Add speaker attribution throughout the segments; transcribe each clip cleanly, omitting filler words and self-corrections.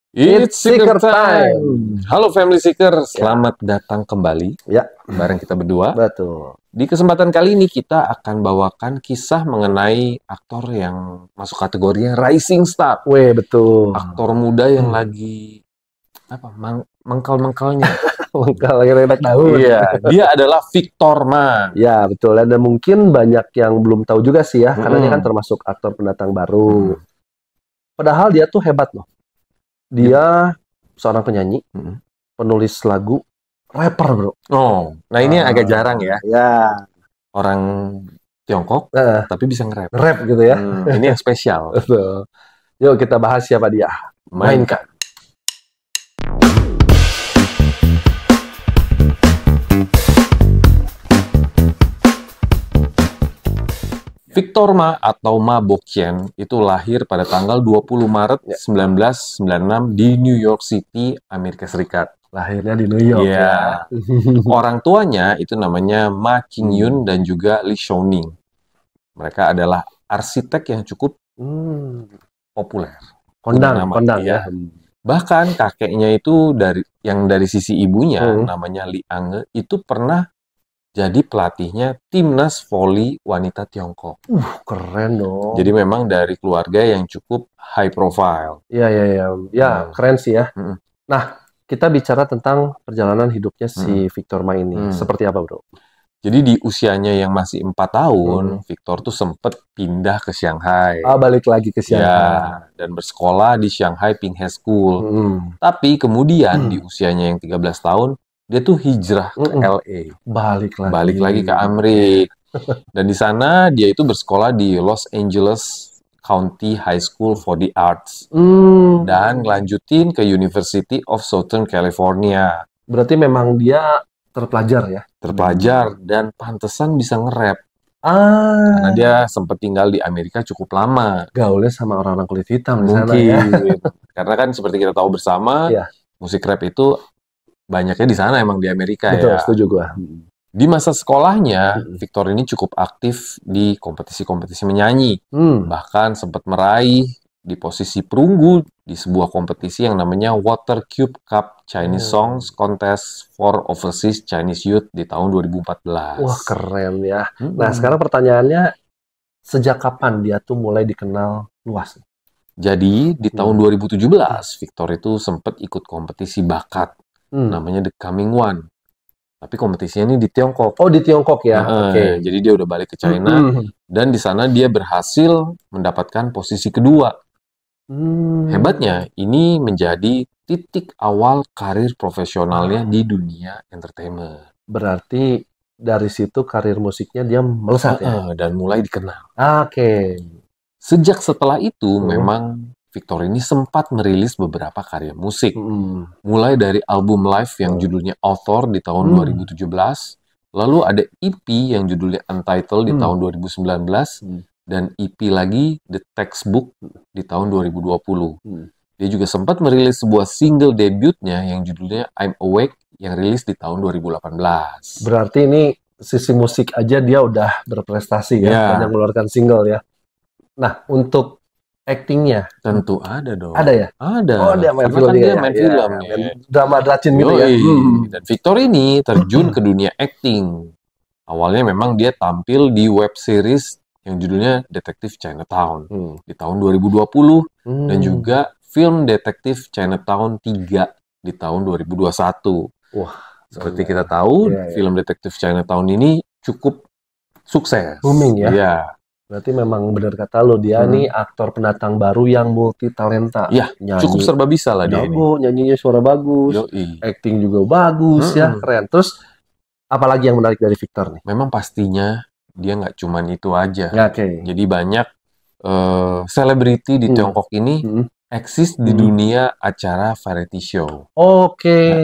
Speaker 1: It's Seeker Time. Halo Family Seeker,
Speaker 2: Ya.
Speaker 1: selamat datang kembali
Speaker 2: Ya,
Speaker 1: bareng kita berdua.
Speaker 2: betul.
Speaker 1: Di kesempatan kali ini kita akan bawakan kisah mengenai aktor yang masuk kategorinya Rising Star.
Speaker 2: Weh, betul.
Speaker 1: Aktor muda yang lagi mengkal-mengkalnya.
Speaker 2: Kalau lagi redak daun.
Speaker 1: Iya, dia adalah Victor Ma.
Speaker 2: Ya, betul. Dan mungkin banyak yang belum tahu juga sih ya, karena dia kan termasuk aktor pendatang baru. Padahal dia tuh hebat loh. Dia seorang penyanyi, penulis lagu, rapper bro.
Speaker 1: Oh, nah ini agak jarang ya.
Speaker 2: Ya,
Speaker 1: Orang Tiongkok tapi bisa nge-rap.
Speaker 2: rap gitu ya.
Speaker 1: Ini yang spesial.
Speaker 2: Betul. Yuk kita bahas siapa dia.
Speaker 1: Mainkan. Victor Ma atau Ma Bokien itu lahir pada tanggal 20 Maret 1996 di New York City, Amerika Serikat.
Speaker 2: Lahirnya di New York ya.
Speaker 1: Orang tuanya itu namanya Ma King Yun dan juga Lee Shouning. Mereka adalah arsitek yang cukup populer.
Speaker 2: Kondang ya.
Speaker 1: Bahkan kakeknya itu dari sisi ibunya namanya Li Ange itu pernah jadi pelatihnya timnas voli wanita Tiongkok.
Speaker 2: Keren dong.
Speaker 1: Jadi memang dari keluarga yang cukup high profile.
Speaker 2: Ya, keren sih ya. Nah, kita bicara tentang perjalanan hidupnya si Victor Ma ini. Seperti apa, bro?
Speaker 1: Jadi di usianya yang masih 4 tahun, Victor tuh sempat pindah ke Shanghai.
Speaker 2: Balik lagi ke Shanghai.
Speaker 1: Ya, dan bersekolah di Shanghai Ping He School. Tapi kemudian di usianya yang 13 tahun, dia tuh hijrah ke LA. Balik lagi ke Amerika. Dan di sana dia itu bersekolah di Los Angeles County High School for the Arts. Dan lanjutin ke University of Southern California.
Speaker 2: Berarti memang dia terpelajar ya?
Speaker 1: Terpelajar dan pantesan bisa nge-rap. Karena dia sempat tinggal di Amerika cukup lama.
Speaker 2: Gaulnya sama orang-orang kulit hitam di sana
Speaker 1: Mungkin.
Speaker 2: ya?
Speaker 1: Karena kan seperti kita tahu bersama, musik rap itu banyaknya di sana emang di Amerika.
Speaker 2: Betul,
Speaker 1: ya.
Speaker 2: setuju gua.
Speaker 1: Di masa sekolahnya, Victor ini cukup aktif di kompetisi-kompetisi menyanyi. Bahkan sempat meraih di posisi perunggu di sebuah kompetisi yang namanya Water Cube Cup Chinese Songs Contest for Overseas Chinese Youth di tahun 2014.
Speaker 2: Wah, keren ya. Nah, sekarang pertanyaannya, sejak kapan dia tuh mulai dikenal luas?
Speaker 1: Jadi, di tahun 2017, Victor itu sempat ikut kompetisi bakat. Namanya The Coming One. Tapi kompetisinya ini di Tiongkok.
Speaker 2: Oh, di Tiongkok ya? Oke.
Speaker 1: Jadi dia udah balik ke China. Dan di sana dia berhasil mendapatkan posisi kedua. Hebatnya, ini menjadi titik awal karir profesionalnya di dunia entertainment.
Speaker 2: Berarti dari situ karir musiknya dia melesat ya?
Speaker 1: Dan mulai dikenal.
Speaker 2: Oke.
Speaker 1: Sejak setelah itu, memang Victor ini sempat merilis beberapa karya musik. Mulai dari album live yang judulnya Author di tahun 2017, lalu ada EP yang judulnya Untitled di tahun 2019, dan EP lagi The Textbook di tahun 2020. Dia juga sempat merilis sebuah single debutnya yang judulnya I'm Awake yang rilis di tahun 2018.
Speaker 2: Berarti ini sisi musik aja dia udah berprestasi ya, banyak mengeluarkan single ya. Nah, untuk actingnya
Speaker 1: tentu ada dong.
Speaker 2: Ada ya?
Speaker 1: Ada.
Speaker 2: Oh, dia main film,
Speaker 1: dia main film ya.
Speaker 2: Drama Dracin gitu ya.
Speaker 1: Dan Victor ini terjun ke dunia acting. Awalnya memang dia tampil di web series yang judulnya Detektif Chinatown di tahun 2020 dan juga film Detektif Chinatown 3 di tahun 2021.
Speaker 2: Wah,
Speaker 1: seperti kita tahu, film Detektif Chinatown ini cukup sukses.
Speaker 2: Booming ya.
Speaker 1: Iya.
Speaker 2: Berarti memang benar kata lo, dia nih aktor pendatang baru yang multi talenta.
Speaker 1: Iya, cukup serba bisa lah dia ini.
Speaker 2: Nyanyinya suara bagus, acting juga bagus ya, keren. Terus apalagi yang menarik dari Victor nih?
Speaker 1: Memang pastinya dia nggak cuman itu aja.
Speaker 2: Oke.
Speaker 1: Jadi banyak selebriti di Tiongkok ini eksis di dunia acara variety show.
Speaker 2: Oke.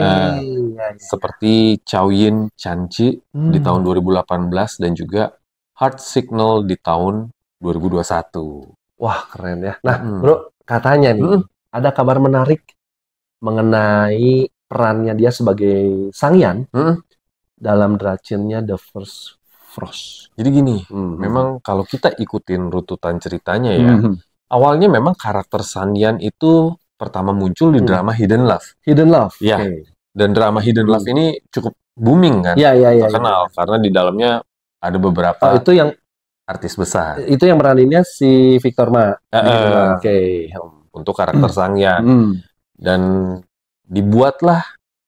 Speaker 1: Seperti Chow Yun Chanchi di tahun 2018 dan juga Heart Signal di tahun 2021.
Speaker 2: Wah, keren ya. Nah, bro, katanya nih, ada kabar menarik mengenai perannya dia sebagai Sang Yan dalam dracinnya The First Frost.
Speaker 1: Jadi gini, memang kalau kita ikutin rututan ceritanya ya, awalnya memang karakter Sang Yan itu pertama muncul di drama Hidden Love.
Speaker 2: Hidden Love.
Speaker 1: Ya. Dan drama Hidden Love ini cukup booming kan, terkenal karena di dalamnya ada beberapa
Speaker 2: itu yang
Speaker 1: artis besar.
Speaker 2: Itu yang meraninnya si Victor Ma.
Speaker 1: Untuk karakter Sangyan. Dan dibuatlah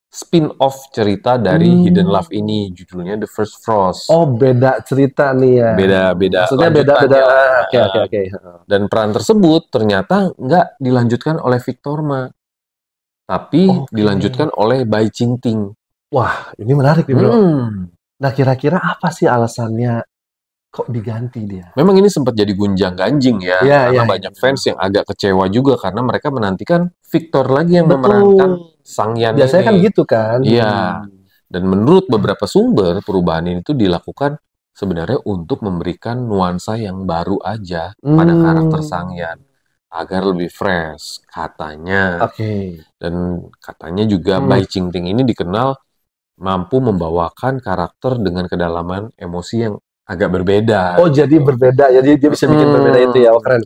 Speaker 1: spin-off cerita dari Hidden Love ini, judulnya The First Frost.
Speaker 2: Oh, beda cerita nih ya.
Speaker 1: Beda-beda.
Speaker 2: Maksudnya beda-beda. Oke.
Speaker 1: Dan peran tersebut ternyata nggak dilanjutkan oleh Victor Ma, tapi dilanjutkan oleh Bai Ching-ting.
Speaker 2: Wah, ini menarik nih, Bro. Nah, kira-kira apa sih alasannya kok diganti dia?
Speaker 1: Memang ini sempat jadi gunjang-ganjing ya, karena banyak fans yang agak kecewa juga karena mereka menantikan Victor lagi yang memerankan Sangyan ini.
Speaker 2: Biasanya kan gitu kan.
Speaker 1: Iya. Dan menurut beberapa sumber, perubahan ini tuh dilakukan sebenarnya untuk memberikan nuansa yang baru aja pada karakter Sangyan agar lebih fresh katanya. Dan katanya juga Bai Ching-ting ini dikenal mampu membawakan karakter dengan kedalaman emosi yang agak berbeda.
Speaker 2: Oh, jadi berbeda. Jadi dia bisa bikin berbeda itu ya. Oh, keren.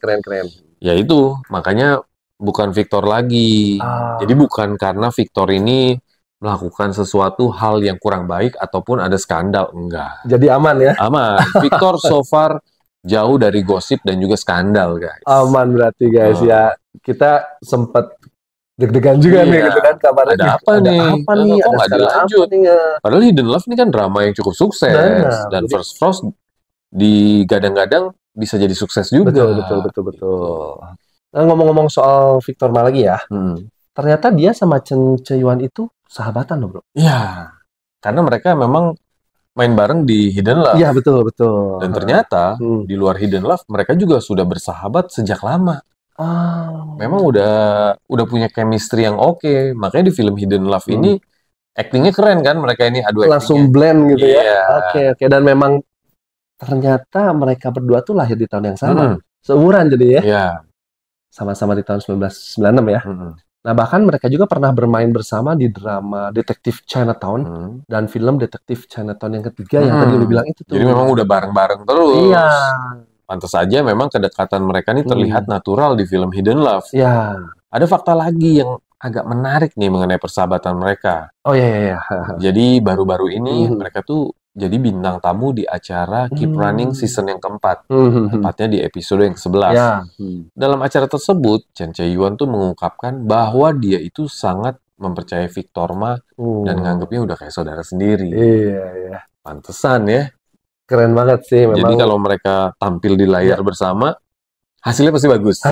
Speaker 1: Ya itu, makanya bukan Victor lagi. Jadi bukan karena Victor ini melakukan sesuatu hal yang kurang baik ataupun ada skandal. Enggak.
Speaker 2: Jadi aman ya?
Speaker 1: Aman. Victor so far jauh dari gosip dan juga skandal, guys.
Speaker 2: Aman berarti, guys. Ya, kita sempat deg-degan juga nih gitu kan kabarnya.
Speaker 1: Ada apa nih? Kok nggak dilanjut? Padahal Hidden Love ini kan drama yang cukup sukses. Dan First Frost digadang-gadang bisa jadi sukses juga.
Speaker 2: Betul. Nah, ngomong-ngomong soal Victor Ma lagi ya. Ternyata dia sama Chen Che-yuan itu sahabatan loh, Bro.
Speaker 1: Iya. Karena mereka memang main bareng di Hidden Love.
Speaker 2: Iya, betul.
Speaker 1: Dan ternyata di luar Hidden Love mereka juga sudah bersahabat sejak lama. Memang udah punya chemistry yang oke. Makanya di film Hidden Love ini actingnya keren kan, mereka ini adu
Speaker 2: langsung blend gitu ya. Oke. Dan memang ternyata mereka berdua tuh lahir di tahun yang sama. Seumuran jadi ya.
Speaker 1: Iya.
Speaker 2: Sama-sama di tahun 1996 ya. Nah, bahkan mereka juga pernah bermain bersama di drama Detektif Chinatown dan film Detektif Chinatown yang ketiga yang tadi lu bilang itu tuh.
Speaker 1: Jadi memang udah bareng-bareng terus.
Speaker 2: Iya.
Speaker 1: Pantas saja memang kedekatan mereka ini terlihat natural di film Hidden Love.
Speaker 2: Iya.
Speaker 1: Ada fakta lagi yang agak menarik nih mengenai persahabatan mereka.
Speaker 2: Oh iya.
Speaker 1: Jadi baru-baru ini mereka tuh jadi bintang tamu di acara Keep Running season yang keempat. Tepatnya di episode yang ke-11. Dalam acara tersebut, Chen Che-yuan tuh mengungkapkan bahwa dia itu sangat mempercayai Victor Ma dan nganggapnya udah kayak saudara sendiri.
Speaker 2: Iya.
Speaker 1: Pantesan ya.
Speaker 2: Keren banget sih memang.
Speaker 1: Jadi kalau mereka tampil di layar bersama, hasilnya pasti bagus.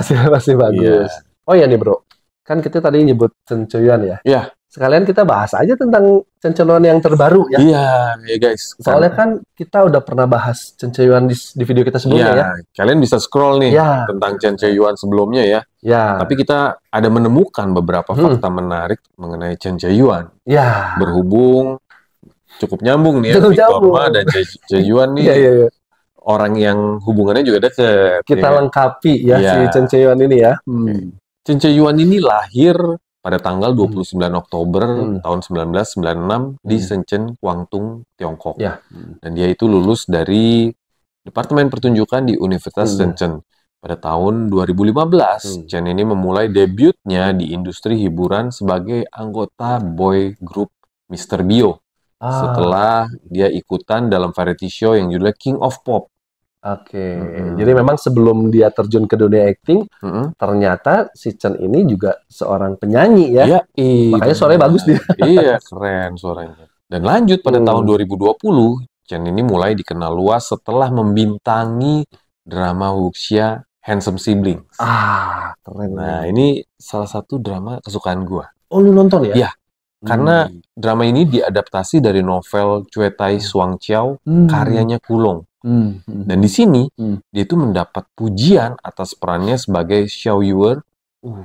Speaker 1: Oh iya nih, Bro. Kan kita tadi nyebut Chen Che-yuan ya. Iya.
Speaker 2: Sekalian kita bahas aja tentang Chen Che-yuan yang terbaru ya.
Speaker 1: Iya, guys.
Speaker 2: Soalnya kan kita udah pernah bahas Chen Che-yuan di video kita sebelumnya ya.
Speaker 1: Kalian bisa scroll nih tentang Chen Che-yuan sebelumnya ya. Tapi kita ada menemukan beberapa fakta menarik mengenai Chen Che-yuan. Berhubung cukup nyambung nih ya, Victor Ma dan Che-yuan nih. Orang yang hubungannya juga dekat.
Speaker 2: Kita lengkapi ya si Chen Che-yuan ini ya.
Speaker 1: Chen Che-yuan ini lahir pada tanggal 29 Oktober tahun 1996 di Shenzhen, Guangdong, Tiongkok. Dan dia itu lulus dari Departemen Pertunjukan di Universitas Shenzhen. Pada tahun 2015, Chen ini memulai debutnya di industri hiburan sebagai anggota boy group Mr. Bio. Setelah dia ikutan dalam variety show yang judulnya King of Pop.
Speaker 2: Jadi memang sebelum dia terjun ke dunia acting, ternyata si Chen ini juga seorang penyanyi ya. Makanya suaranya bagus dia.
Speaker 1: Iya, keren suaranya. Dan lanjut pada tahun 2020, Chen ini mulai dikenal luas setelah membintangi drama wuxia Handsome Siblings.
Speaker 2: Keren.
Speaker 1: Nah, ini salah satu drama kesukaan gua.
Speaker 2: Oh, lu nonton ya?
Speaker 1: Iya. Karena drama ini diadaptasi dari novel Cuetai Suang Chiao, karyanya Kulong. Dan di sini dia itu mendapat pujian atas perannya sebagai Xiao Yuer.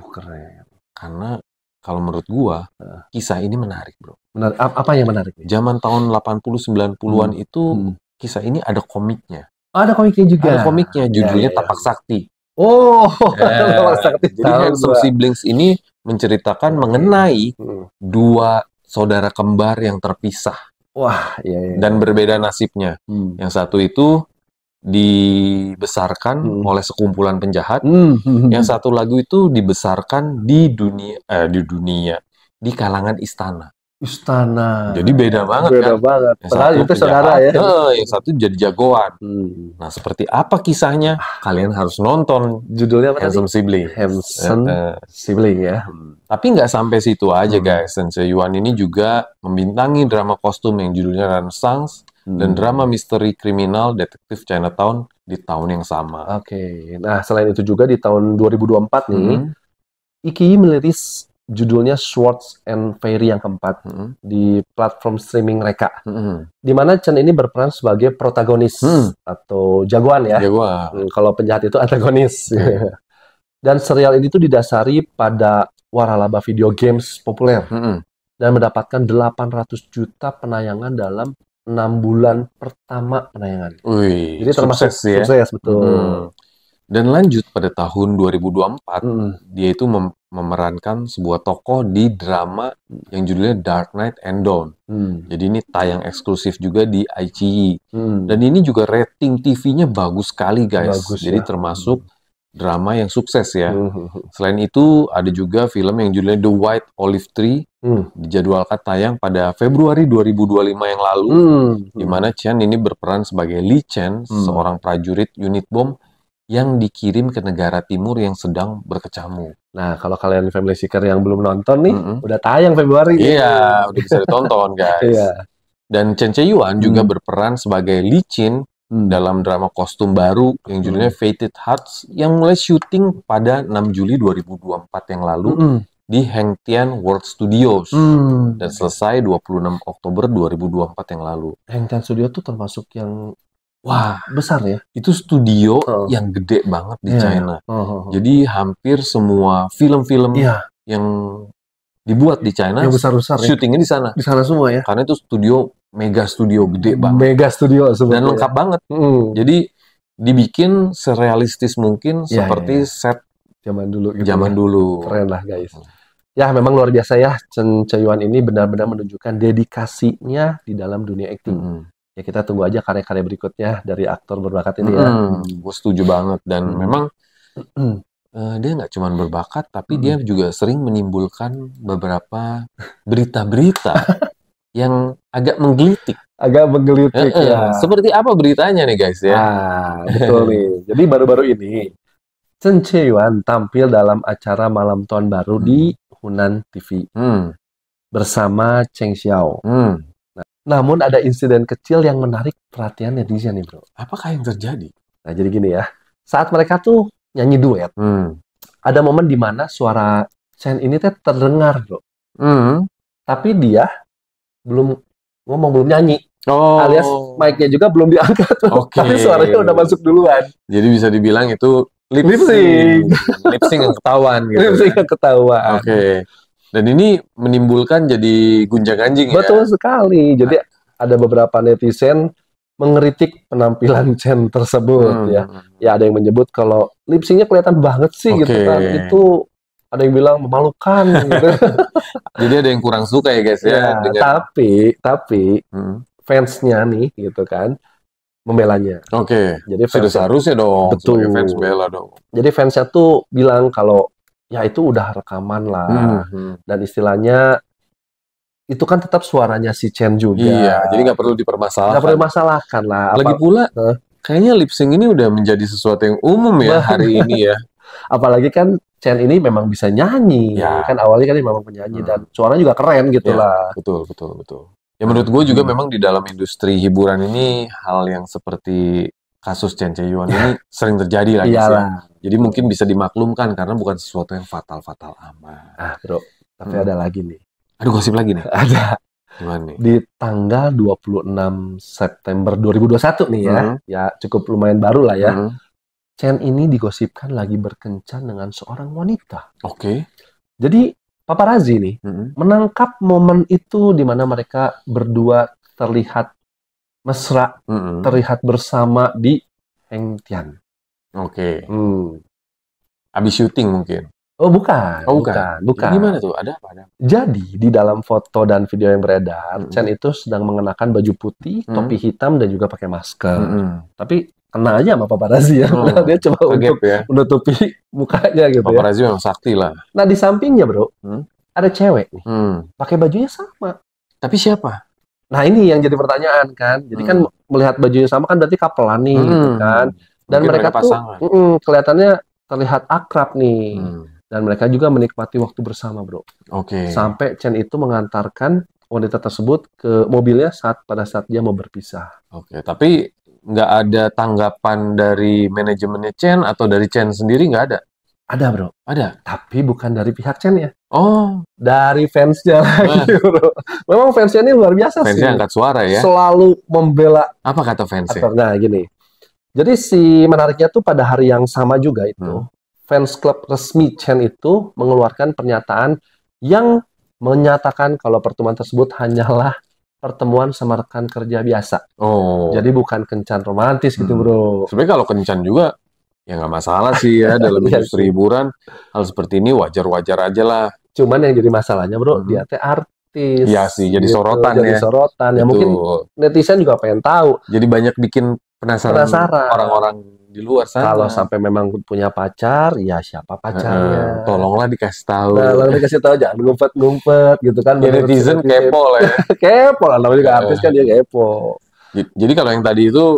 Speaker 2: Keren.
Speaker 1: Karena kalau menurut gua kisah ini menarik, Bro.
Speaker 2: Apa yang menarik?
Speaker 1: Zaman tahun 80-90-an itu kisah ini ada komiknya.
Speaker 2: Ada komiknya juga.
Speaker 1: Ada komiknya, judulnya Tapak Sakti.
Speaker 2: Tapak Sakti.
Speaker 1: Jadi Handsome Siblings ini menceritakan mengenai dua saudara kembar yang terpisah.
Speaker 2: Wah, iya.
Speaker 1: Dan berbeda nasibnya. Yang satu itu dibesarkan oleh sekumpulan penjahat. Yang satu lagu itu dibesarkan di kalangan istana. Jadi beda banget
Speaker 2: Beda
Speaker 1: kan.
Speaker 2: banget.
Speaker 1: Yang
Speaker 2: Padahal
Speaker 1: satu
Speaker 2: itu saudara ya.
Speaker 1: yang satu jadi jagoan. Nah, seperti apa kisahnya? Kalian harus nonton.
Speaker 2: Judulnya apa tadi?
Speaker 1: Handsome Sibling.
Speaker 2: Handsome Sibling ya.
Speaker 1: Tapi nggak sampai situ aja guys. Chen Seo-yuan ini juga membintangi drama kostum yang judulnya Renaissance dan drama misteri kriminal detektif Chinatown di tahun yang sama.
Speaker 2: Oke. Nah, selain itu juga di tahun 2024 nih, Iki merilis judulnya Swords and Fairy yang keempat di platform streaming mereka. Di mana Chen ini berperan sebagai protagonis atau jagoan ya.
Speaker 1: Jagoan.
Speaker 2: Kalau penjahat itu antagonis. Dan serial ini tuh didasari pada waralaba video games populer dan mendapatkan 800 juta penayangan dalam 6 bulan pertama penayangan.
Speaker 1: Wih,
Speaker 2: jadi termasuk sukses, betul.
Speaker 1: Dan lanjut pada tahun 2024, dia itu memerankan sebuah tokoh di drama yang judulnya Dark Knight and Dawn. Jadi ini tayang eksklusif juga di iQIYI. Dan ini juga rating TV-nya bagus sekali guys. Jadi termasuk drama yang sukses ya. Selain itu ada juga film yang judulnya The White Olive Tree, dijadwalkan tayang pada Februari 2025 yang lalu, di mana Chen ini berperan sebagai Li Chen, seorang prajurit unit bom yang dikirim ke negara timur yang sedang berkecamuk.
Speaker 2: Nah, kalau kalian family seeker yang belum nonton nih, udah tayang Februari.
Speaker 1: Iya, udah bisa ditonton guys. Dan Chen Seo-yuan juga berperan sebagai Li Qin dalam drama kostum baru yang judulnya Fated Hearts yang mulai syuting pada 6 Juli 2024 yang lalu di Hengtian World Studios dan selesai 26 Oktober 2024 yang lalu.
Speaker 2: Hengtian Studio tuh termasuk yang besar ya.
Speaker 1: Itu studio yang gede banget di China. Jadi hampir semua film-film yang dibuat di China
Speaker 2: yang besar-besar
Speaker 1: syutingnya di sana.
Speaker 2: Di sana semua ya.
Speaker 1: Karena itu mega studio gede banget.
Speaker 2: Mega studio
Speaker 1: dan lengkap banget. Jadi dibikin serealistis mungkin seperti set
Speaker 2: zaman dulu gitu.
Speaker 1: Zaman dulu.
Speaker 2: Keren lah guys. Ya memang luar biasa ya, Chen Seo-yuan ini benar-benar menunjukkan dedikasinya di dalam dunia akting. Ya kita tunggu aja karya-karya berikutnya dari aktor berbakat ini ya.
Speaker 1: Gue setuju banget. Dan memang dia nggak cuma berbakat, tapi dia juga sering menimbulkan beberapa berita-berita yang agak menggelitik.
Speaker 2: Agak menggelitik ya.
Speaker 1: Seperti apa beritanya nih guys ya?
Speaker 2: Betul nih. Jadi baru-baru ini Chen Seo-yuan tampil dalam acara Malam Tahun Baru di Hunan TV bersama Cheng Xiao. Namun ada insiden kecil yang menarik perhatian netizen nih bro.
Speaker 1: Apakah yang terjadi?
Speaker 2: Nah jadi gini ya, saat mereka tuh nyanyi duet, ada momen di mana suara Chen ini tuh terdengar bro. Tapi dia belum ngomong, belum nyanyi. Alias mic-nya juga belum diangkat. Tapi suaranya udah masuk duluan.
Speaker 1: Jadi bisa dibilang itu lip sync. Lip sync yang ketahuan gitu.
Speaker 2: Lip sync yang ketahuan.
Speaker 1: Dan ini menimbulkan jadi gunjang-ganjing ya.
Speaker 2: Betul sekali. Jadi ada beberapa netizen mengkritik penampilan Chen tersebut ya. Ya ada yang menyebut kalau lip sync-nya kelihatan banget sih gitu kan. Itu ada yang bilang memalukan gitu.
Speaker 1: Jadi ada yang kurang suka ya guys ya.
Speaker 2: Tapi fansnya nih gitu kan membelanya.
Speaker 1: Jadi sudah seharusnya dong.
Speaker 2: Betul.
Speaker 1: Fans bela dong.
Speaker 2: Jadi fansnya tuh bilang kalau ya itu udah rekaman lah. Dan istilahnya itu kan tetap suaranya si Chen juga.
Speaker 1: Iya, jadi nggak perlu dipermasalahkan.
Speaker 2: Nggak perlu dimasalahkan lah.
Speaker 1: Lagi pula, kayaknya lip sync ini udah menjadi sesuatu yang umum ya hari ini ya.
Speaker 2: Apalagi kan Chen ini memang bisa nyanyi. Kan awalnya kan dia memang penyanyi dan suaranya juga keren gitu lah.
Speaker 1: Betul. Ya menurut gue juga memang di dalam industri hiburan ini hal yang seperti kasus Chen Seo-yuan ini sering terjadi lagi sih. Jadi mungkin bisa dimaklumkan karena bukan sesuatu yang fatal-fatal amat.
Speaker 2: Bro, tapi ada lagi nih.
Speaker 1: Aduh, gosip lagi nih.
Speaker 2: Ada.
Speaker 1: Gimana nih?
Speaker 2: Di tanggal 26 September 2021 nih ya. Ya cukup lumayan baru lah ya. Chen ini digosipkan lagi berkencan dengan seorang wanita. Jadi paparazzi nih menangkap momen itu di mana mereka berdua terlihat mesra, terlihat bersama di Hengtian.
Speaker 1: Abis syuting mungkin?
Speaker 2: Bukan.
Speaker 1: Gimana tuh? Ada apa?
Speaker 2: Jadi di dalam foto dan video yang beredar, Chen itu sedang mengenakan baju putih, topi hitam dan juga pakai masker. Tapi kena aja sama paparazzi ya. Dia coba untuk menutupi mukanya gitu ya.
Speaker 1: Paparazzi memang sakti lah.
Speaker 2: Nah di sampingnya bro, ada cewek nih, pakai bajunya sama.
Speaker 1: Tapi siapa?
Speaker 2: Nah ini yang jadi pertanyaan kan. Jadi kan melihat bajunya sama kan berarti couple-an nih gitu kan. Dan mungkin mereka tuh kelihatannya terlihat akrab nih. Dan mereka juga menikmati waktu bersama bro. Sampai Chen itu mengantarkan wanita tersebut ke mobilnya pada saat dia mau berpisah.
Speaker 1: Tapi nggak ada tanggapan dari manajemennya Chen atau dari Chen sendiri nggak ada?
Speaker 2: Ada bro.
Speaker 1: Ada.
Speaker 2: Tapi bukan dari pihak Chen ya.
Speaker 1: Oh.
Speaker 2: Dari fansnya lagi bro. Memang fansnya ini luar biasa
Speaker 1: sih. Fansnya angkat suara ya.
Speaker 2: Selalu membela.
Speaker 1: Apa kata fansnya?
Speaker 2: Nah gini. Jadi si menariknya tuh pada hari yang sama juga itu. Fans klub resmi Chen itu mengeluarkan pernyataan yang menyatakan kalau pertemuan tersebut hanyalah pertemuan sama rekan kerja biasa. Jadi bukan kencan romantis gitu bro.
Speaker 1: Sebenarnya kalau kencan juga ya nggak masalah sih ya dalam industri hiburan. Hal seperti ini wajar-wajar aja lah.
Speaker 2: Cuman yang jadi masalahnya bro, dia teh artis.
Speaker 1: Iya sih, jadi gitu, sorotan ya.
Speaker 2: Jadi sorotan. Ya mungkin netizen juga pengen tahu.
Speaker 1: Jadi banyak bikin penasaran orang-orang di luar sana.
Speaker 2: Kalau sampai memang punya pacar, ya siapa pacarnya?
Speaker 1: Tolonglah dikasih tahu.
Speaker 2: Tolong dikasih tahu, jangan ngumpet-ngumpet gitu kan.
Speaker 1: Ya, netizen kepo lah ya.
Speaker 2: Kepo lah, namanya juga artis kan dia kepo.
Speaker 1: Jadi kalau yang tadi itu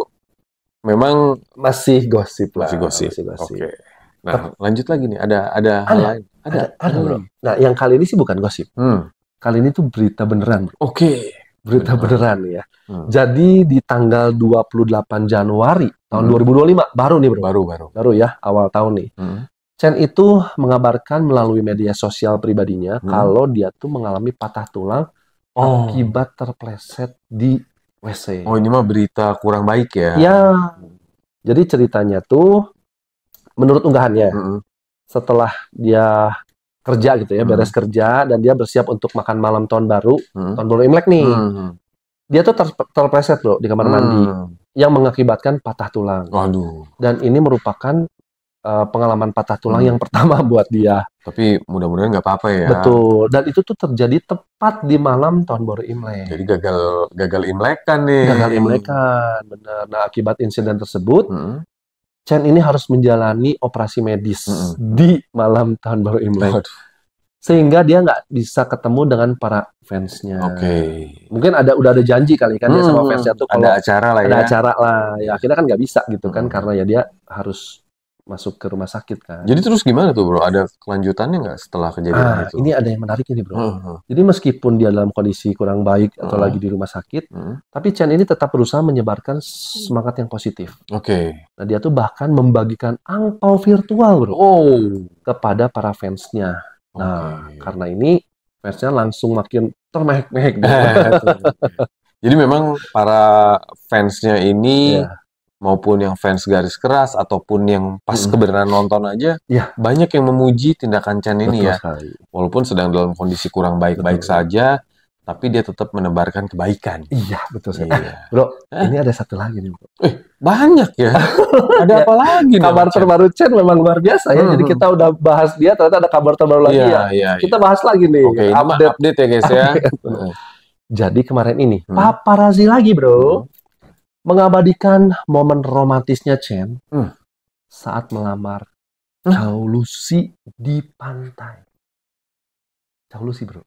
Speaker 1: memang
Speaker 2: masih gosip lah.
Speaker 1: Masih gosip. Oke. Nah, lanjut lagi nih. Ada hal lain.
Speaker 2: Ada bro. Nah, yang kali ini sih bukan gosip. Kali ini tuh berita beneran. Berita beneran ya. Jadi di tanggal 28 Januari tahun 2025 baru nih bro. Baru ya, awal tahun nih. Chen itu mengabarkan melalui media sosial pribadinya kalau dia tuh mengalami patah tulang akibat terpleset di WC.
Speaker 1: Oh, ini mah berita kurang baik ya.
Speaker 2: Ya. Jadi ceritanya tuh menurut unggahannya setelah dia kerja gitu ya, beres kerja dan dia bersiap untuk makan malam tahun baru Imlek nih. Dia tuh terpleset bro di kamar mandi yang mengakibatkan patah tulang. Dan ini merupakan pengalaman patah tulang yang pertama buat dia.
Speaker 1: Tapi mudah-mudahan nggak apa-apa ya.
Speaker 2: Betul. Dan itu tuh terjadi tepat di malam tahun baru Imlek.
Speaker 1: Jadi gagal Imlekan nih.
Speaker 2: Gagal Imlekan, benar. Nah akibat insiden tersebut, Chen ini harus menjalani operasi medis di malam tahun baru Imlek. Sehingga dia nggak bisa ketemu dengan para fansnya. Mungkin udah ada janji kali kan dia sama fansnya tuh kalau
Speaker 1: ada acara lah ya.
Speaker 2: Ada acara lah. Ya akhirnya kan nggak bisa gitu kan karena ya dia harus masuk ke rumah sakit kan.
Speaker 1: Jadi terus gimana tuh bro? Ada kelanjutannya nggak setelah kejadian itu?
Speaker 2: Ini ada yang menarik ini bro. Jadi meskipun dia dalam kondisi kurang baik atau lagi di rumah sakit, tapi Chen ini tetap berusaha menyebarkan semangat yang positif. Nah dia tuh bahkan membagikan angpau virtual bro kepada para fansnya. Nah karena ini fansnya langsung makin termehek-mehek.
Speaker 1: Jadi memang para fansnya ini maupun yang fans garis keras ataupun yang pas kebenaran nonton aja banyak yang memuji tindakan Chen ini ya. Walaupun sedang dalam kondisi kurang baik-baik saja, tapi dia tetap menebarkan kebaikan.
Speaker 2: Iya, betul sekali. Bro, ini ada satu lagi nih, bro.
Speaker 1: Banyak ya. Ada apa lagi nih?
Speaker 2: Kabar terbaru Chen memang luar biasa ya. Jadi kita udah bahas dia, ternyata ada kabar terbaru lagi ya. Kita bahas lagi nih.
Speaker 1: Update ya guys ya.
Speaker 2: Jadi kemarin ini paparazzi lagi, bro. Mengabadikan momen romantisnya Chen saat melamar Chow Lucy di pantai. Chow Lucy bro.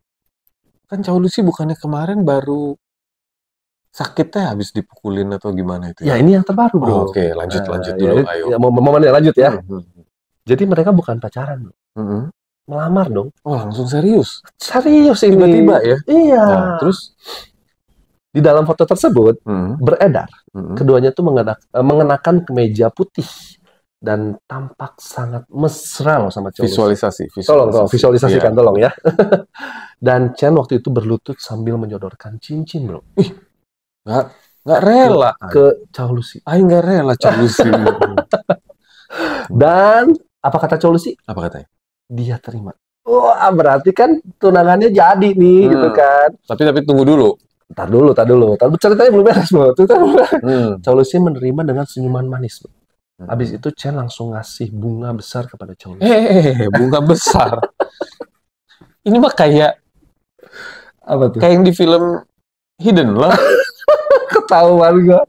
Speaker 1: Kan Chow Lucy bukannya kemarin baru sakitnya habis dipukulin atau gimana itu
Speaker 2: ya? Ya ini yang terbaru bro.
Speaker 1: Oke, lanjut dulu. Ayo.
Speaker 2: Ya, momennya lanjut ya. Jadi mereka bukan pacaran bro. Melamar dong.
Speaker 1: Oh langsung serius?
Speaker 2: Serius ini.
Speaker 1: Tiba-tiba ya?
Speaker 2: Iya.
Speaker 1: Nah, terus?
Speaker 2: Di dalam foto tersebut beredar keduanya tuh mengenakan kemeja putih dan tampak sangat mesra loh sama Chow.
Speaker 1: Visualisasi.
Speaker 2: Tolong visualisasikan tolong ya. Dan Chen waktu itu berlutut sambil menyodorkan cincin bro.
Speaker 1: Nggak rela
Speaker 2: ke Chow Lucy.
Speaker 1: Nggak rela Chow Lucy.
Speaker 2: Dan apa kata Chow Lucy?
Speaker 1: Apa katanya?
Speaker 2: Dia terima. Wah berarti kan tunangannya jadi nih gitu kan.
Speaker 1: Tapi tunggu dulu.
Speaker 2: Tar dulu. Ceritanya belum beres, bro. Chow Lucy menerima dengan senyuman manis, bro. Habis itu Chen langsung ngasih bunga besar kepada Chow Lucy.
Speaker 1: Bunga besar. Ini mah kayak
Speaker 2: apa tuh?
Speaker 1: Kayak yang di film Hidden lah.
Speaker 2: Ketahuan gua.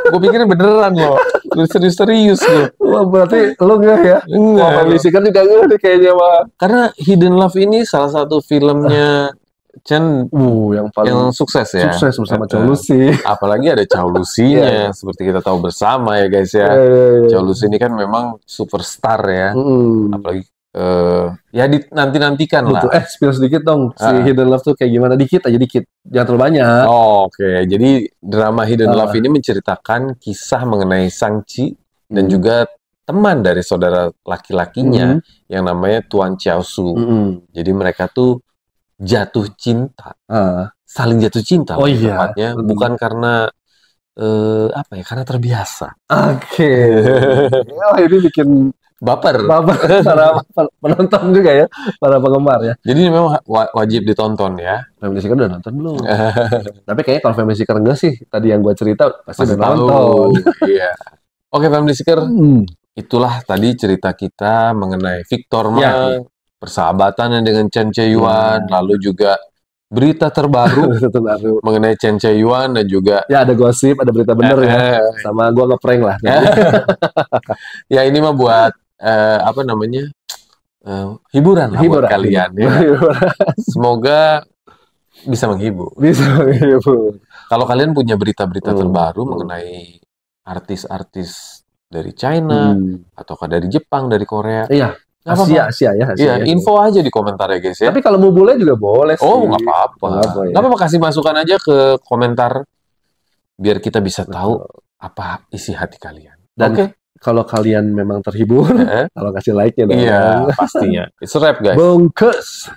Speaker 1: Gue pikirnya beneran loh. Serius-serius loh.
Speaker 2: Wah, berarti lu nggak ya?
Speaker 1: Enggak.
Speaker 2: Family Seeker juga nggak nih kayaknya mah.
Speaker 1: Karena Hidden Love ini salah satu filmnya Chen
Speaker 2: Yang paling
Speaker 1: yang sukses ya.
Speaker 2: sukses bersama Chow Lucy.
Speaker 1: Apalagi ada Chow Lucy-nya, seperti kita tahu bersama ya guys ya. Chow Lucy ini kan memang superstar ya. Apalagi ya nanti-nantikan lah.
Speaker 2: Spill sedikit dong, si Hidden Love tuh kayak gimana? Dikit aja, dikit. Jangan terlalu banyak.
Speaker 1: Oke. Jadi drama Hidden Love ini menceritakan kisah mengenai Sang-chi dan juga teman dari saudara laki-lakinya yang namanya Tuan Chiao-su. Jadi mereka tuh jatuh cinta. Saling jatuh cinta.
Speaker 2: Oh iya.
Speaker 1: Tepatnya. Bukan karena karena terbiasa.
Speaker 2: Oke. Ini bikin
Speaker 1: baper
Speaker 2: para penonton juga ya, para penggemar ya.
Speaker 1: Jadi memang wajib ditonton ya.
Speaker 2: Family Seeker udah nonton belum? Tapi kayaknya kalau Family Seeker enggak sih, tadi yang gue cerita pasti udah nonton.
Speaker 1: Iya. Oke, Family Seeker, itulah tadi cerita kita mengenai Victor Ma, persahabatannya dengan Chen Che-yuan, lalu juga berita terbaru mengenai Chen Che-yuan dan juga
Speaker 2: ya ada gosip, ada berita bener ya, sama gue ngeprank lah.
Speaker 1: Ya ini mah buat hiburan lah buat kalian ya. Semoga bisa menghibur. Kalau kalian punya berita-berita terbaru mengenai artis-artis dari China ataukah dari Jepang, dari Korea,
Speaker 2: Asia ya.
Speaker 1: Iya, info aja di komentar ya guys ya.
Speaker 2: Tapi kalau mau boleh juga boleh sih.
Speaker 1: Oh, nggak apa-apa. Nggak apa-apa, kasih masukan aja ke komentar biar kita bisa tahu apa isi hati kalian.
Speaker 2: Dan kalau kalian memang terhibur, kalau kasih like-nya dong.
Speaker 1: Iya, pastinya. It's a wrap, guys.
Speaker 2: Bungkus.